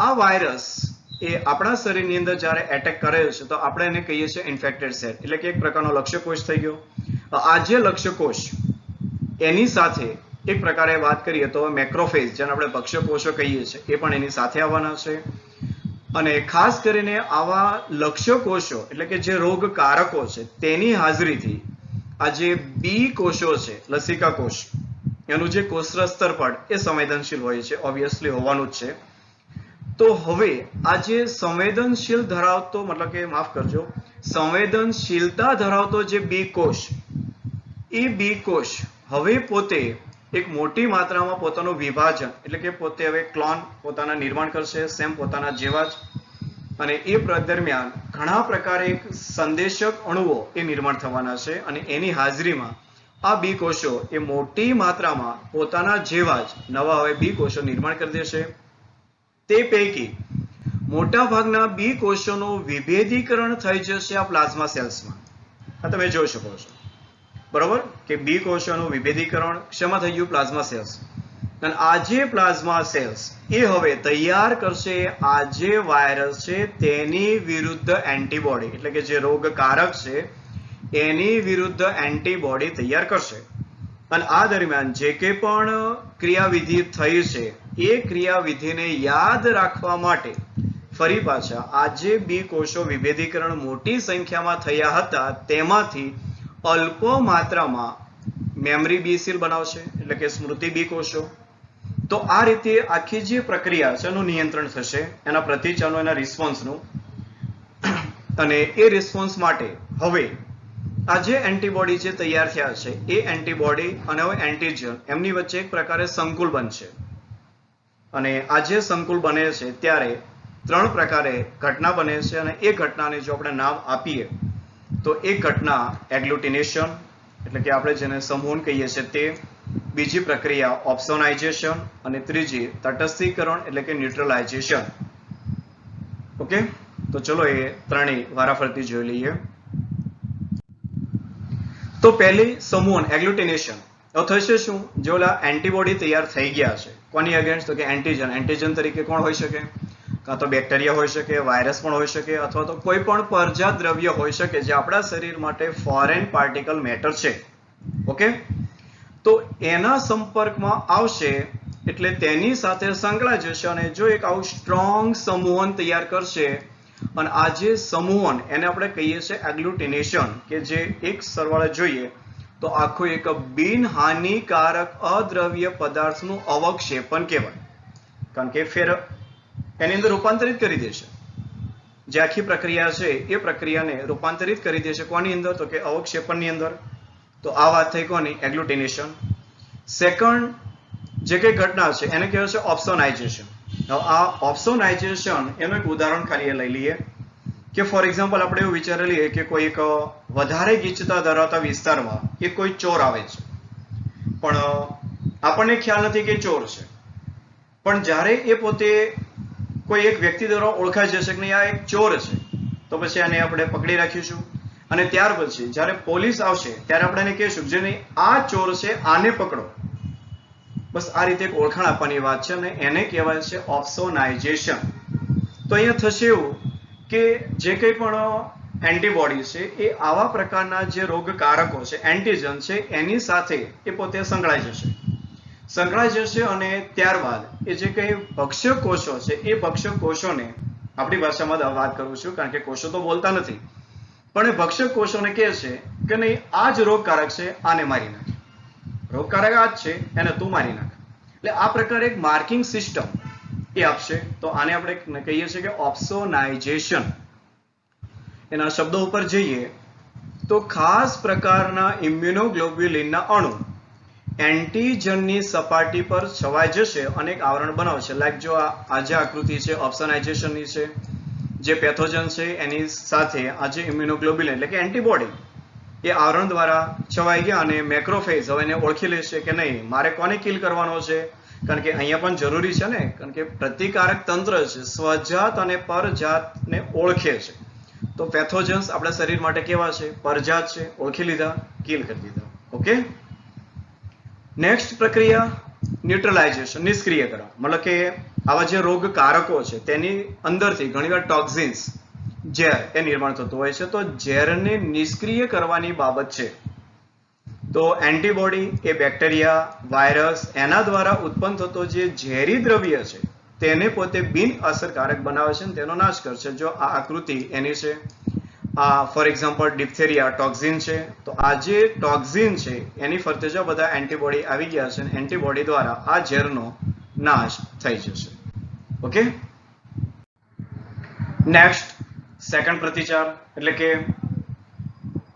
આ વાયરસ એ આપણા શરીરની અંદર જ્યારે એટેક કરે છે તો આપણે એને કહીએ છીએ ઇન્ફેક્ટેડ સેલ, એટલે કે એક પ્રકારનો લક્ષ્યકોષ થઈ ગયો. આ જે લક્ષ્યકોષ એની સાથે એક પ્રકારે વાત કરીએ તો મેક્રોફેજ, જેને આપણે ભક્ષ્યકોષો કહીએ છીએ, એ પણ એની સાથે આવવાના છે. અને ખાસ કરીને આવા લક્ષ્યકોષો એટલે કે જે રોગકારકો છે તેની હાજરીથી આ જે બી કોષો છે, લસિકા કોષ, એનું જે કોષરસ સ્તર પણ એ સંવેદનશીલ હોય છે, ઓબ્વિયસલી હોવાનું જ છે. તો હવે આ જે સંવેદનશીલ ધરાવતો, મતલબ કે માફ કરજો, સંવેદનશીલતા ધરાવતો જે બી કોષ, એ બી કોષ હવે પોતે એક મોટી માત્રામાં પોતાનું વિભાજન એટલે કે પોતે હવે ક્લોન પોતાના નિર્માણ કરશે, સેમ પોતાના જેવા જ. અને એ દરમિયાન ઘણા પ્રકારે એક સંદેશક અણુઓ એ નિર્માણ થવાના છે અને એની હાજરીમાં આ બી કોષો એ મોટી માત્રામાં પોતાના જેવા જ નવા હવે બી કોષો નિર્માણ કરી દેશે. તે પૈકી મોટા ભાગના બી કોષોનું વિભેદીકરણ થઈ જશે આ પ્લાઝ્મા સેલ્સમાં. આ તમે જોઈ શકો છો. બરોબર? કે બી કોષોનું વિભેદીકરણ શેમાં થઈ ગયું? Plasma cells. અને આ જે પ્લાઝ્મા સેલ્સ એ હવે તૈયાર કરશે આ જે વાયરસ છે તેની વિરુદ્ધ એન્ટીબોડી, એટલે કે જે રોગકારક છે એની વિરુદ્ધ એન્ટીબોડી તૈયાર કરશે. અને આ દરમિયાન જે કે પણ ક્રિયાવિધિ થઈ છે એ ક્રિયાવિધિને યાદ રાખવા માટે ફરી પાછા આ જે બી કોષો વિભેદીકરણ મોટી સંખ્યામાં થયા હતા તેમાંથી અલ્પ માત્રામાં મેમરી બી સેલ બનાવશે, એટલે કે સ્મૃતિ બી કોષો. તો આ રીતે આખી જે પ્રક્રિયા છે એનું નિયંત્રણ થશે, એના પ્રતિચારનું, એના રિસ્પોન્સનું. અને એ રિસ્પોન્સ માટે હવે આ જે એન્ટીબોડી જે તૈયાર થયા છે એ એન્ટીબોડી અને હવે એન્ટીજન એમની વચ્ચે એક પ્રકારે સંકુલ બનશે. અને આ જે સંકુલ બને છે ત્યારે 3 પ્રકારે ઘટના બને છે. અને એ ઘટનાને જો આપણે નામ આપીએ તો એક ઘટના એગ્લુટિનેશન, એટલે કે આપણે જેને સમૂહન કહીએ છીએ તે. બીજી પ્રક્રિયા ઓપ્સોનાઇઝેશન અને ત્રીજી તટસ્થીકરણ એટલે કે ન્યુટ્રલાઇઝેશન. ઓકે, તો ચલો એ ત્રણેય વારાફરતી જોઈ લઈએ. તો પહેલી સમૂહન એગ્લુટિનેશન. તો થશે શું? જો ઓલા એન્ટીબોડી તૈયાર થઈ ગયા છે કોની અગેન્સ્ટ, તો કે એન્ટીજન. એન્ટીજન તરીકે કોણ હોઈ શકે? કાં તો બેક્ટેરિયા હોઈ શકે, વાયરસ પણ હોઈ શકે, અથવા તો કોઈ પણ પરજાત દ્રવ્ય હોઈ શકે જે આપણા શરીર માટે ફોરેન પાર્ટિકલ મેટર છે. ઓકે, તો એના સંપર્કમાં આવશે એટલે તેની સાથે સંકળાઈ જશે અને જો એક આવું સ્ટ્રોંગ સમૂહન તૈયાર કરશે અને આ જે સમૂહન એને આપણે કહીએ છીએ એગ્લુટિનેશન, કે જે એક સરવાળે જોઈએ તો આખું એક બિનહાનિકારક અદ્રવ્ય પદાર્થનું અવક્ષેપણ કહેવાય. કારણ કે ફેર એની અંદર રૂપાંતરિત કરી દેશે. જે આખી પ્રક્રિયા છે એ પ્રક્રિયાને રૂપાંતરિત કરી દેશે કોની અંદર, તો કે અવક્ષેપણની અંદર. તો આ વાત થઈ કોની? એગ્લુટિનેશન. સેકન્ડ જે કઈ ઘટના છે એને કહેવાય છે ઓપ્સોનાઇઝેશન. હવે આ ઓપ્સોનાઇઝેશન એનું એક ઉદાહરણ ખાલી લઈ લઈએ કે ફોર એક્ઝામ્પલ આપણે એવું વિચારી લઈએ કે કોઈ એક વધારે ગીચતા ધરાવતા વિસ્તારમાં એક કોઈ ચોર આવે છે, પણ આપણને ખ્યાલ નથી કે ચોર છે, પણ જ્યારે એ પોતે કોઈ એક વ્યક્તિ દ્વારા ઓળખાઈ જશે કે નહીં આ એક ચોર છે, તો પછી આને આપણે પકડી રાખીશું અને ત્યાર પછી જ્યારે પોલીસ આવશે ત્યારે આપણે એને કહીશું જે નહીં આ ચોર છે, આને પકડો. બસ આ રીતે એક ઓળખાણ આપવાની વાત છે અને એને કહેવાય છે ઓપ્સોનાઇઝેશન. તો અહીંયા થશે એવું કે જે કંઈ પણ એન્ટીબોડી છે એ આવા પ્રકારના જે રોગકારકો છે એન્ટીજન છે એની સાથે એ પોતે સંકળાઈ જશે અને ત્યારબાદ એ જે કંઈ ભક્ષ્ય કોષો છે એ ભક્ષ્ય કોષોને, આપણી ભાષામાં વાત કરું છું કારણ કે કોષો તો બોલતા નથી, પણ એ ભક્ષ્ય કોષોને કહે છે કે નહીં આ જ રોગકારક છે, આને મારી નાખ. રોગકારક આ જ છે, એને તું મારી નાખ. એટલે આ પ્રકારે એક માર્કિંગ સિસ્ટમ એ આપશે. તો આને આપણે કહીએ છીએ કે ઓપ્સોનાઇઝેશન. એના શબ્દો ઉપર જઈએ તો ખાસ પ્રકારના ઇમ્યુનોગ્લોબ્યુલિનના અણુ એન્ટીજનની સપાટી પર છવાઈ જશે અને એક આવરણ બનાવશે. લાઈક જો આ જે આકૃતિ છે ઓપ્સોનાઇઝેશનની છે, જે પેથોજન છે એની સાથે આ જે ઇમ્યુનોગ્લોબ્યુલિન એટલે કે એન્ટીબોડી એ આવરણ દ્વારા છવાઈ ગયા અને મેક્રોફેજ હવે એને ઓળખી લેશે કે નહીં મારે કોને કિલ કરવાનો છે. કારણ કે અહીંયા પણ જરૂરી છે ને, કારણ કે પ્રતિકારક તંત્ર છે સ્વજાત અને પરજાતને ઓળખે છે. તો પેથોજન્સ આપણા શરીર માટે કેવા છે? પરજાત છે, ઓળખી લીધા, કિલ કરી દીધા. ઓકે, નેક્સ્ટ પ્રક્રિયા ન્યુટ્રલાઇઝેશન, નિષ્ક્રિયકરણ. મતલબ કે આવા જે રોગકારકો છે તેની અંદરથી ઘણીવાર ટોક્સિન્સ, ઝેર એ નિર્માણ થતું હોય છે. તો ઝેરને નિષ્ક્રિય કરવાની બાબત છે. તો એન્ટીબોડી એ બેક્ટેરિયા, વાયરસ એના દ્વારા ઉત્પન્ન થતો જે ઝેરી દ્રવ્ય છે તેને પોતે બિન અસરકારક બનાવે છે અને તેનો નાશ કરશે. જો આ આકૃતિ એની છે, આ ફોર એક્ઝામ્પલ ડિપ્થેરિયા ટોક્સિન છે, તો આ જે ટોક્સિન છે એની ફરતે જો બધા એન્ટીબોડી આવી ગયા છે અને એન્ટીબોડી દ્વારા આ ઝેરનો નાશ થઈ જશે. ઓકે, નેક્સ્ટ સેકન્ડ પ્રતિચાર એટલે કે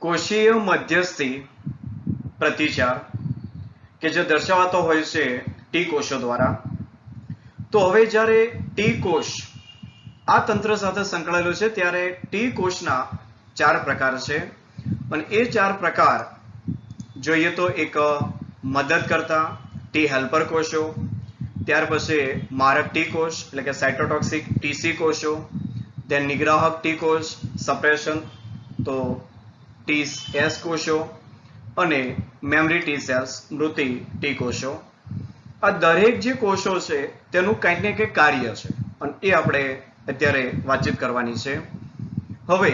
કોષીય મધ્યસ્થી પ્રતિચાર કે જે દર્શાવાતો હોય છે ટી કોષો દ્વારા. તો હવે જ્યારે ટી કોષ આ તંત્ર સાથે સંકળાયેલું છે ત્યારે ટી કોષના 4 પ્રકાર છે અને એ 4 પ્રકાર જોઈએ તો એક મદદ કરતા ટી હેલ્પર કોષો, ત્યાર પછી મારક ટી કોષ એટલે કે સાઇટોટોક્સિક ટીસી કોષો, then નિગ્રાહક ટી કોષ સપ્રેશન તો ટીએસ કોષો અને મેમરી ટી સેલ્સ મૃતિ ટી કોષો. આ દરેક જે કોષો છે તેનું કંઈક ને કંઈક કાર્ય છે અને એ આપણે અત્યારે વાતચીત કરવાની છે. હવે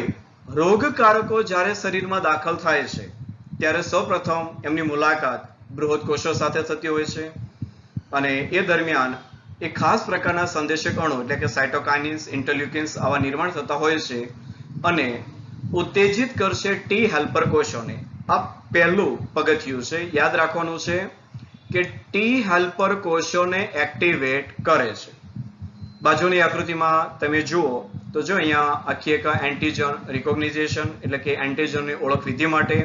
રોગકારકો જ્યારે શરીરમાં દાખલ થાય છે ત્યારે સૌપ્રથમ એમની મુલાકાત બૃહદ કોષો સાથે થતી હોય છે અને એ દરમિયાન એક ખાસ પ્રકારના સંદેશક અણુ એટલે કે સાઇટોકાઇન્સ, ઇન્ટરલ્યુકિન્સ આવા નિર્માણ થતા હોય છે અને ઉત્તેજિત કરશે ટી હેલ્પર કોષોને. આ પહેલું પગથિયું છે, યાદ રાખવાનું છે કે ટી હેલ્પર કોષોને એક્ટિવેટ કરે છે. બાજુની આકૃતિમાં તમે જુઓ તો જો અહીંયા આખી એક એન્ટીજન રિકોગ્નિઝેશન એટલે કે એન્ટીજનની ઓળખ વિધિ માટે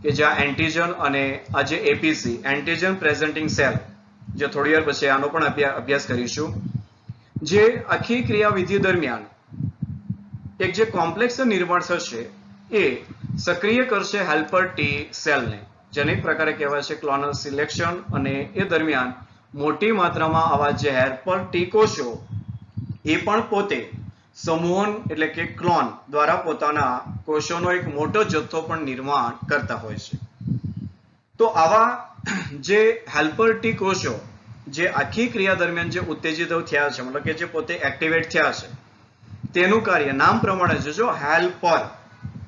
કે જ્યાં એન્ટીજન અને આ જે એપીસી એન્ટીજન પ્રેઝન્ટિંગ સેલ જે થોડી વાર પછી આનો પણ અભ્યાસ કરીશું, જે આખી ક્રિયાવિધિ દરમિયાન એક જે કોમ્પ્લેક્સ નિર્માણ થશે એ સક્રિય કરશે હેલ્પર ટી સેલને જેને એક પ્રકારે કહેવાય છે ક્લોનલ સિલેક્શન, અને એ દરમિયાન મોટી માત્રામાં આવા જે હેલ્પર ટી કોષો એ પણ પોતે સમૂહન એટલે કે ક્લોન દ્વારા પોતાના કોષોનો એક મોટો જથ્થો પણ નિર્માણ કરતા હોય છે. તો આવા જે હેલ્પર ટી કોષો જે આખી ક્રિયા દરમિયાન જે ઉત્તેજિત થયા છે, મતલબ કે જે પોતે એક્ટિવેટ થયા છે, તેનું કાર્ય નામ પ્રમાણે છે, જો હેલ્પર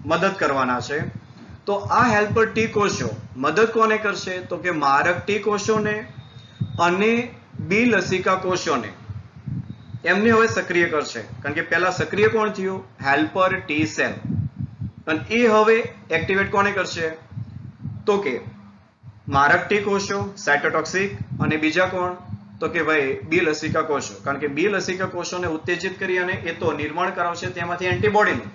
મદદ કરવાના છે. તો આ હેલ્પર ટી કોષો મદદ કોને કરશે? તો કે મારક ટી કોષોને અને બી લસિકા કોષોને એમને હવે સક્રિય કરશે. કારણ કે પહેલા સક્રિય કોણ થયું? Helper T cell. અને એ હવે એક્ટિવેટ કોને કરશે? તો કે મારક ટી કોષો સાયટોટોક્સિક, અને બીજા કોણ? તો કે ભાઈ બી લસિકા કોષો. કારણ કે બી લસિકા કોષોને ઉત્તેજિત કરી અને એ તો નિર્માણ કરાવશે તેમાંથી એન્ટીબોડીનું,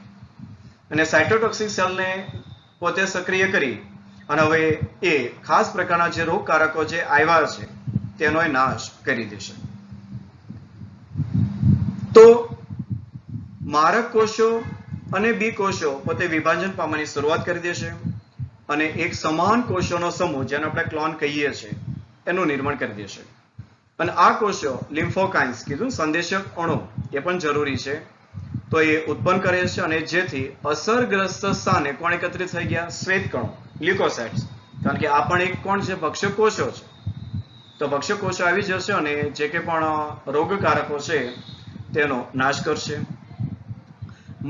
અને સાયટોટોક્સિક સેલને પોતે સક્રિય કરી અને હવે એ ખાસ પ્રકારના જે રોગકારકો જે આવ્યા છે તેનો એ નાશ કરી દેશે. તો મારક કોષો અને બી કોષો પોતે વિભાજન પામવાની શરૂઆત કરી દેશે અને એક સમાન કોષોનો સમૂહ, જેને આપણે ક્લોન કહીએ છીએ, એનું નિર્માણ કરી દેશે. અને આ કોષો લિમ્ફોકાઇન્સ કીધું, સંદેશક અણુ એ પણ જરૂરી છે, તો એ ઉત્પન્ન કરે છે, અને જેથી અસરગ્રસ્ત સ્થાને કોણ એકત્રિત થઈ ગયા? શ્વેત કણો, લ્યુકોસાઇટ્સ. કારણ કે આ પણ એક કોણ છે? ભક્ષક કોષો છે. તો ભક્ષક કોષો આવી જશે અને જે કે પણ રોગકારકો છે તેનો નાશ કરશે.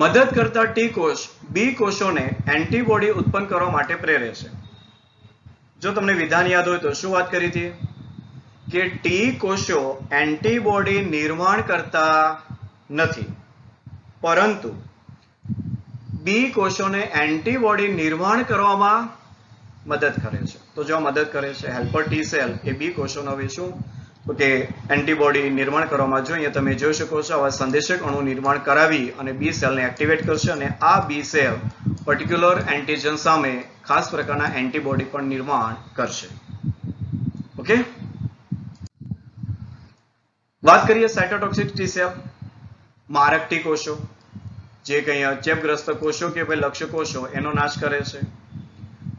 મદદ કરતા ટી કોષ બી કોષોને એન્ટીબોડી ઉત્પન્ન કરવા માટે પ્રેરે છે. જો તમને વિધાન યાદ હોય તો શું વાત કરી હતી? કે ટી કોષો એન્ટીબોડી નિર્માણ કરતા નથી, પરંતુ બી કોષોને એન્ટીબોડી નિર્માણ કરવામાં મદદ કરે છે. તો જો મદદ કરે છે હેલ્પર ટી સેલ એ બી કોષોનો હવે શું? તો કે એન્ટીબોડી નિર્માણ કરવામાં, જો અહીંયા તમે જોઈ શકો છો, આવા સંદેશક અણુ નિર્માણ કરાવી અને બી સેલને એક્ટિવેટ કરશે, અને આ બી સેલ પર્ટિક્યુલર એન્ટીજન સામે ખાસ પ્રકારના એન્ટીબોડી પણ નિર્માણ કરશે. ઓકે, વાત કરીએ સાયટોટોક્સિક ટી સેલ, મારક ટી કોષો, જે કંઈ ચેપગ્રસ્ત કોષો કે ભાઈ લક્ષ્ય કોષો એનો નાશ કરે છે,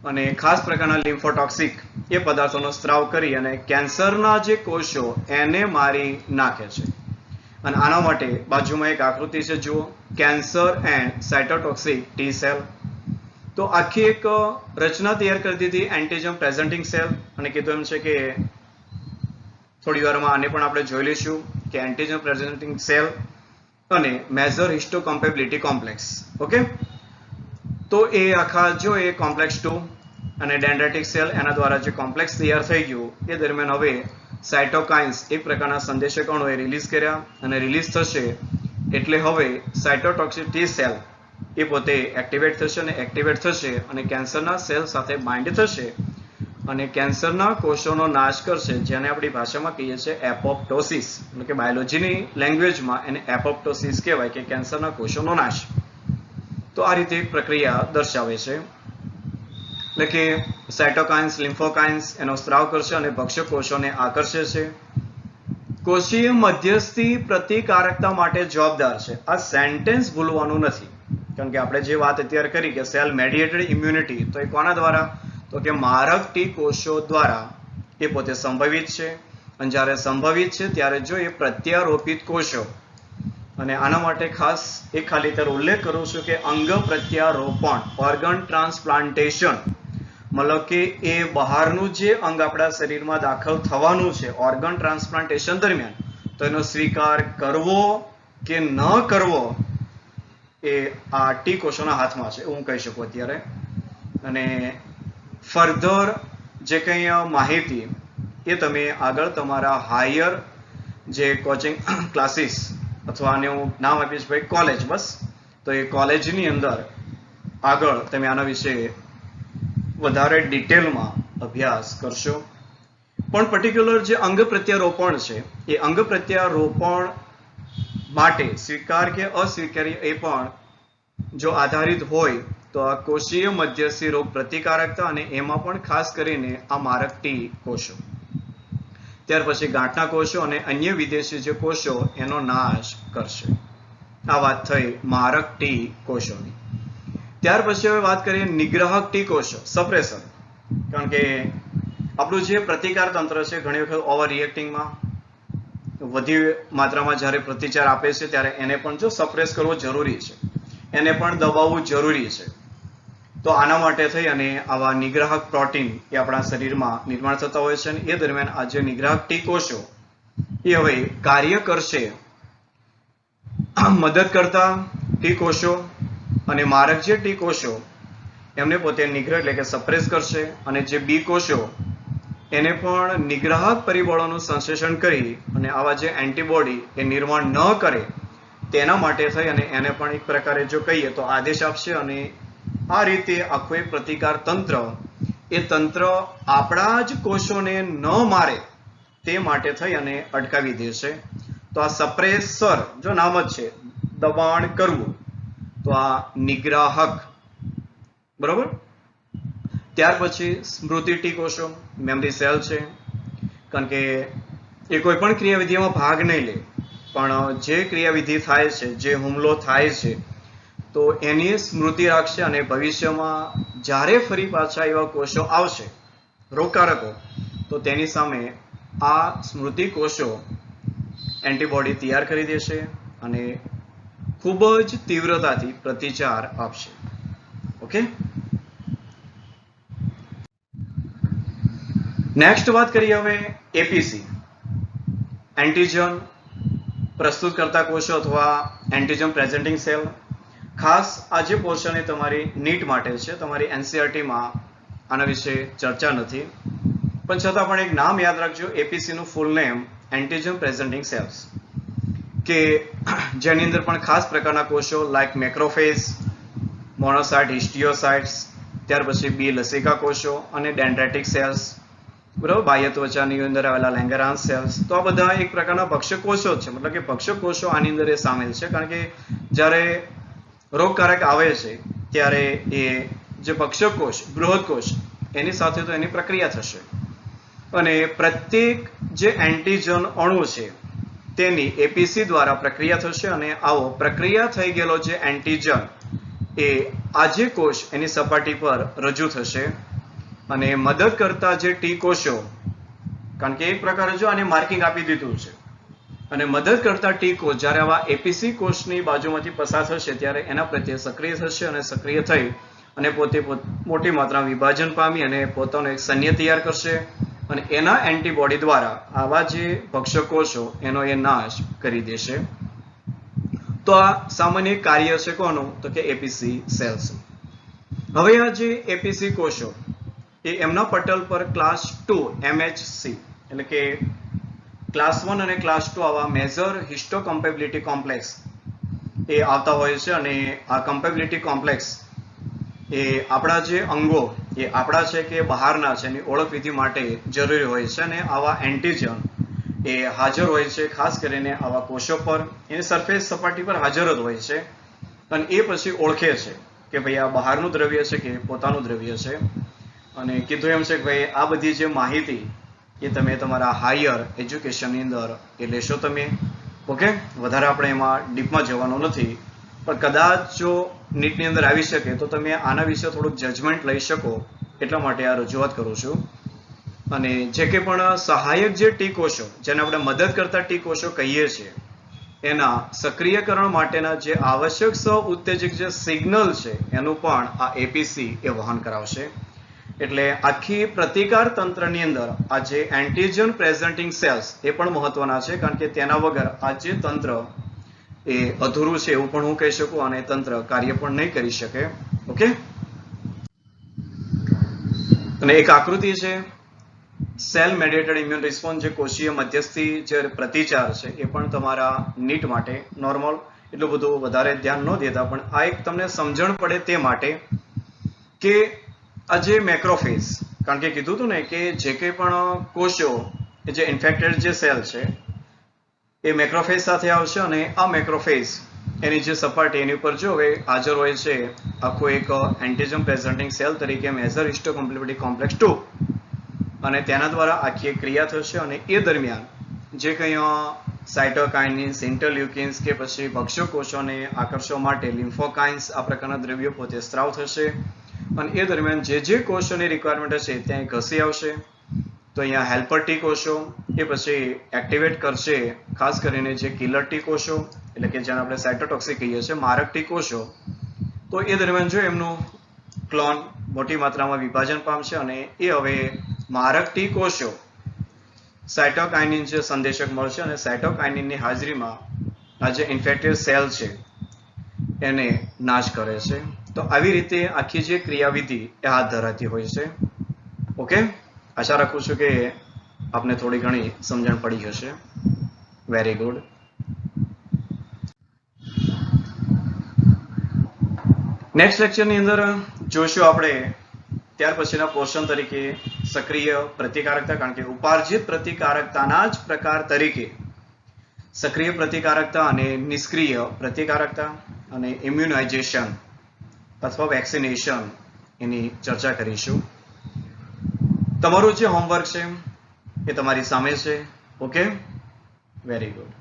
અને ખાસ પ્રકારના લિમ્ફોટોક્સિક એ પદાર્થોનો સ્ત્રાવ કરી અને કેન્સરના જે કોષો એને મારી નાખે છે. અને આના માટે બાજુમાં એક આકૃતિ છે, જુઓ, કેન્સર એન્ડ સાયટોટોક્સિક ટી સેલ. તો આખી એક રચના તૈયાર કરી દીધી એન્ટીજન પ્રેઝન્ટિંગ સેલ, અને કીધું એમ છે કે થોડી વારમાં આને પણ આપણે જોઈ લઈશું કે એન્ટીજન પ્રેઝન્ટિંગ સેલ અને મેજર હિસ્ટોકોમ્પેબિલિટી કોમ્પ્લેક્સ. ઓકે, તો એ આખા જો એ કોમ્પ્લેક્સ 2 અને ડેન્ડ્રાઇટિક સેલ એના દ્વારા જે કોમ્પ્લેક્સ તૈયાર થઈ ગયું એ દરમિયાન હવે સાયટોકાઇન્સ એક પ્રકારના સંદેશક અણુ એ રિલીઝ કર્યા, અને રિલીઝ થશે એટલે હવે સાયટોટોક્સિક ટી સેલ એ પોતે એક્ટિવેટ થશે, અને એક્ટિવેટ થશે અને કેન્સરના સેલ સાથે બાઇન્ડ થશે અને કેન્સરના કોષોનો નાશ કરશે, જેને આપણી ભાષામાં કહીએ છીએ એપોપ્ટોસિસ. એટલે કે બાયોલોજીની લેંગ્વેજમાં એને એપોપ્ટોસિસ કહેવાય, કે કેન્સરના કોષોનો નાશ. તો આ રીતે એક પ્રક્રિયા દર્શાવે છે. એટલે કે સાયટોકાઇન્સ, લિમ્ફોકાઇન્સ એનો સ્ત્રાવ કરશે અને ભક્ષક કોષોને આકર્ષે છે. કોષીય મધ્યસ્થી પ્રતિકારકતા માટે જવાબદાર છે. આ સેન્ટેન્સ ભૂલવાનું નથી, કારણ કે આપણે જે વાત અત્યારે કરી કે સેલ મેડિએટેડ ઇમ્યુનિટી, તો એ કોના દ્વારા? તો કે મારક ટી કોષો દ્વારા એ પોતે સંભવિત છે. અને જ્યારે સંભવિત છે ત્યારે જો એ પ્રત્યારોપિત કોષો, અને આના માટે ખાસ એક ખાલી તર ઉલ્લેખ કરું છું કે અંગ પ્રત્યારોપણ, ઓર્ગન ટ્રાન્સપ્લાન્ટેશન, મતલબ કે એ બહારનું જે અંગ આપણા શરીરમાં દાખલ થવાનું છે ઓર્ગન ટ્રાન્સપ્લાન્ટેશન દરમિયાન, તો એનો સ્વીકાર કરવો કે ન કરવો એ આ ટી કોષોના હાથમાં છે, હું કહી શકું અત્યારે. અને ફર્ધર જે કંઈ માહિતી એ તમે આગળ તમારા હાયર જે કોચિંગ ક્લાસીસ, અથવા આને હું નામ આપીશ ભાઈ કોલેજ, બસ, તો એ કોલેજની અંદર આગળ તમે આના વિશે વધારે ડિટેલમાં અભ્યાસ કરશો. પણ પર્ટિક્યુલર જે અંગ પ્રત્યારોપણ છે એ અંગ પ્રત્યારોપણ માટે સ્વીકાર કે અસ્વીકાર્ય એ પણ જો આધારિત હોય તો આ કોષીય મધ્યસ્થી રોગ પ્રતિકારકતા, અને એમાં પણ ખાસ કરીને આ મારક ટી કોષો, ત્યાર પછી ગાંઠના કોષો અને અન્ય વિદેશી જે કોષો એનો નાશ કરશે. આ વાત થઈ મારક ટી કોષોની. ત્યાર પછી હવે વાત કરીએ નિગ્રાહક ટી કોષો, સપ્રેસર. કારણ કે આપણું જે પ્રતિકાર તંત્ર છે ઘણી વખત ઓવર રિએક્ટિંગમાં વધી માત્રામાં જ્યારે પ્રતિચાર આપે છે ત્યારે એને પણ જો સપ્રેસ કરવો જરૂરી છે, એને પણ દબાવવું જરૂરી છે. તો આના માટે થઈ અને આવા નિગ્રાહક પ્રોટીન એ આપણા શરીરમાં નિર્માણ થતા હોય છે અને એ દરમિયાન આ જે નિગ્રાહક ટી કોષો એ હવે કાર્ય કરશે મદદ કરતા ટી કોષો અને મારક જે ટી કોષો એમને પોતે નિગ્રહ એટલે કે સપ્રેસ કરશે અને જે બી કોષો એને પણ નિગ્રાહક પરિબળોનું સંશ્લેષણ કરી અને આવા જે એન્ટીબોડી એ નિર્માણ ન કરે તેના માટે થઈ અને એને પણ એક પ્રકારે જો કહીએ તો આદેશ આપશે અને આ રીતે આખું એક પ્રતિકાર તંત્ર એ તંત્ર આપણા જ કોષોને ન મારે તે માટે થઈ અને અટકાવી દેશે. તો આ સપ્રેસર જો નામ જ છે, દબાણ કરવું, તો આ નિગ્રાહક, બરોબર. ત્યાર પછી સ્મૃતિ ટી કોષો, મેમરી સેલ છે, કારણ કે એ કોઈ પણ ક્રિયાવિધિમાં ભાગ નહીં લે પણ જે ક્રિયાવિધિ થાય છે, જે હુમલો થાય છે તો એની સ્મૃતિ રાખશે અને ભવિષ્યમાં જ્યારે ફરી પાછા એવા કોષો આવશે રોગકારકો તો તેની સામે આ સ્મૃતિ કોષો એન્ટીબોડી તૈયાર કરી દેશે અને ખૂબ જ તીવ્રતાથી પ્રતિચાર આપશે. ઓકે, નેક્સ્ટ વાત કરીએ હવે એપીસી, એન્ટીજન પ્રસ્તુત કરતા કોષો અથવા એન્ટીજન પ્રેઝન્ટિંગ સેલ. ખાસ આ જે પોર્શન એ તમારી નીટ માટે છે, તમારી એનસીઆરટીમાં આના વિશે ચર્ચા નથી, પણ છતાં પણ એક નામ યાદ રાખજો, એપીસી નું full name antigen presenting cells, કે જેની અંદર પણ ખાસ પ્રકારના કોષો લાઈક મેક્રોફેજ, મોનોસાઇટ, હિસ્ટિયોસાઇટ્સ, ત્યાર પછી બી લસિકા કોષો અને ડેન્ડ્રેટિક સેલ્સ, બરાબર, બાહ્ય ત્વચાની અંદર આવેલા લેંગેરાન્સ સેલ્સ. તો આ બધા એક પ્રકારના ભક્ષક કોષો છે, મતલબ કે ભક્ષક કોષો આની અંદર એ સામેલ છે, કારણ કે જ્યારે રોગકારક આવે છે ત્યારે એ જે ભક્ષક કોષ, બૃહદ કોષ, એની સાથે તો એની પ્રક્રિયા થશે અને પ્રત્યેક જે એન્ટીજન અણુ છે તેની એપીસી દ્વારા પ્રક્રિયા થશે અને આવો પ્રક્રિયા થઈ ગયેલો જે એન્ટીજન એ આજે કોષ એની સપાટી પર રજૂ થશે અને મદદ કરતા જે ટી કોષો, કારણ કે એક પ્રકારે જો આને માર્કિંગ આપી દીધું છે અને મદદ કરતા ટી કોષ જ્યારે આવા એપીસી કોષની બાજુમાંથી પસાર થશે ત્યારે એના પ્રત્યે સક્રિય થશે અને સક્રિય થઈ અને પોતે મોટી માત્રામાં વિભાજન પામી અને પોતાનો એક સૈન્ય તૈયાર કરશે અને એના એન્ટીબોડી દ્વારા આવા જે ભક્ષક કોષો એનો એ નાશ કરી દેશે. તો આ સામાન્ય કાર્ય છે કોનું, તો કે એપીસી સેલ્સ. હવે આ જે એપીસી કોષો એ એમના પટલ પર ક્લાસ 2 MHC એટલે કે ક્લાસ 1 અને ક્લાસ 2 આવા મેજર હિસ્ટોકમ્પેબિલિટી કોમ્પ્લેક્સ એ આવતા હોય છે અને આ કમ્પેબિલિટી કોમ્પ્લેક્સ એ આપણા જે અંગો એ આપણા છે કે બહારના છે એની ઓળખ વિધિ માટે જરૂરી હોય છે અને આવા એન્ટીજન એ હાજર હોય છે, ખાસ કરીને આવા કોષો પર, એની સરફેસ સપાટી પર હાજર જ હોય છે અને એ પછી ઓળખે છે કે ભાઈ આ બહારનું દ્રવ્ય છે કે પોતાનું દ્રવ્ય છે. અને કીધું એમ છે કે ભાઈ આ બધી જે માહિતી એ તમે તમારા હાયર એજ્યુકેશનની અંદર એ લેશો તમે. ઓકે, વધારે આપણે એમાં ડીપમાં જવાનું નથી, પણ કદાચ જો નીટની અંદર આવી શકે તો તમે આના વિશે થોડુંક જજમેન્ટ લઈ શકો એટલા માટે આ રજૂઆત કરું છું. અને જે કે પણ સહાયક જે ટી કોષો, જેને આપણે મદદ કરતા ટી કોષો કહીએ છીએ, એના સક્રિયકરણ માટેના જે આવશ્યક સહ ઉત્તેજક જે સિગ્નલ છે એનું પણ આ એપીસી એ વહન કરાવશે. એટલે આખી પ્રતિકાર તંત્રની અંદર આ જે એન્ટીજન પ્રેઝન્ટિંગ સેલ્સ એ પણ મહત્વના છે, કારણ કે તેના વગર આ જે તંત્ર એ અધૂરું છે એવું પણ હું કહી શકું અને તંત્ર કાર્ય પણ નહીં કરી શકે. ઓકે, અને એક આકૃતિ છે સેલ મેડિએટેડ ઇમ્યુન રિસ્પોન્સ, જે કોષીય મધ્યસ્થી જે પ્રતિચાર છે એ પણ તમારા નીટ માટે નોર્મલ એટલું બધું વધારે ધ્યાન ન દેતા, પણ આ એક તમને સમજણ પડે તે માટે કે આ જે મેક્રોફેજ, કારણ કે કીધું હતું ને કે જે કંઈ પણ કોષો જે ઇન્ફેક્ટેડ જે સેલ છે એ મેક્રોફેજ સાથે આવશે અને આ મેક્રોફેજ એની જે સપાટી એની ઉપર જો હવે હાજર હોય છે આખો એક એન્ટીજન પ્રેઝન્ટિંગ સેલ તરીકે મેજર હિસ્ટોકમ્પેબિલિટી કોમ્પ્લેક્સ 2 અને તેના દ્વારા આખી એક ક્રિયા થશે અને એ દરમિયાન જે કંઈ સાઇટોકાઇન્સ, ઇન્ટરલ્યુકિન્સ કે પછી ભક્ષક કોષોને આકર્ષવા માટે લિમ્ફોકાઇન્સ આ પ્રકારના દ્રવ્યો પોતે સ્ત્રાવ થશે અને એ દરમિયાન જે કોષોની રિક્વાયરમેન્ટ હશે ત્યાં એ ઘસી આવશે. તો અહીંયા હેલ્પર ટી કોષો એ પછી એક્ટિવેટ કરશે ખાસ કરીને જે કિલર ટી કોષો, એટલે કે જેને આપણે સાયટોટોક્સિક કહીએ છીએ, મારક ટી કોષો. તો એ દરમિયાન જો એમનું ક્લોન મોટી માત્રામાં વિભાજન પામશે અને એ હવે મારક ટી કોષો સાયટોકાઇનિન જે સંદેશક મળશે અને સાયટોકાઇનિનની હાજરીમાં આ જે ઇન્ફેક્ટેડ સેલ છે એને નાશ કરે છે. તો આવી રીતે આખી જે ક્રિયાવિધિ એ હાથ ધરાતી હોય છે. ઓકે, આશા રાખું છું કે આપને થોડી ઘણી સમજણ પડી હશે. Very good. નેક્સ્ટ લેક્ચરની અંદર જોશું આપણે ત્યાર પછીના પોર્શન તરીકે સક્રિય પ્રતિકારકતા, કારણ કે ઉપાર્જિત પ્રતિકારકતાના જ પ્રકાર તરીકે સક્રિય પ્રતિકારકતા અને નિષ્ક્રિય પ્રતિકારકતા અને ઇમ્યુનાઇઝેશન અથવા વેક્સિનેશન એની ચર્ચા કરીશું. તમારું જે હોમવર્ક છે એ તમારી સામે છે. Okay, very good.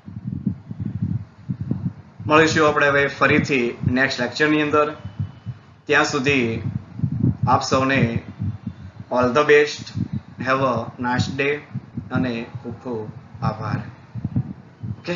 મળીશું આપણે હવે ફરીથી નેક્સ્ટ લેક્ચરની અંદર. ત્યાં સુધી આપ સૌને all the best. Have a nice day અને ખૂબ ખૂબ આભાર. ઓકે.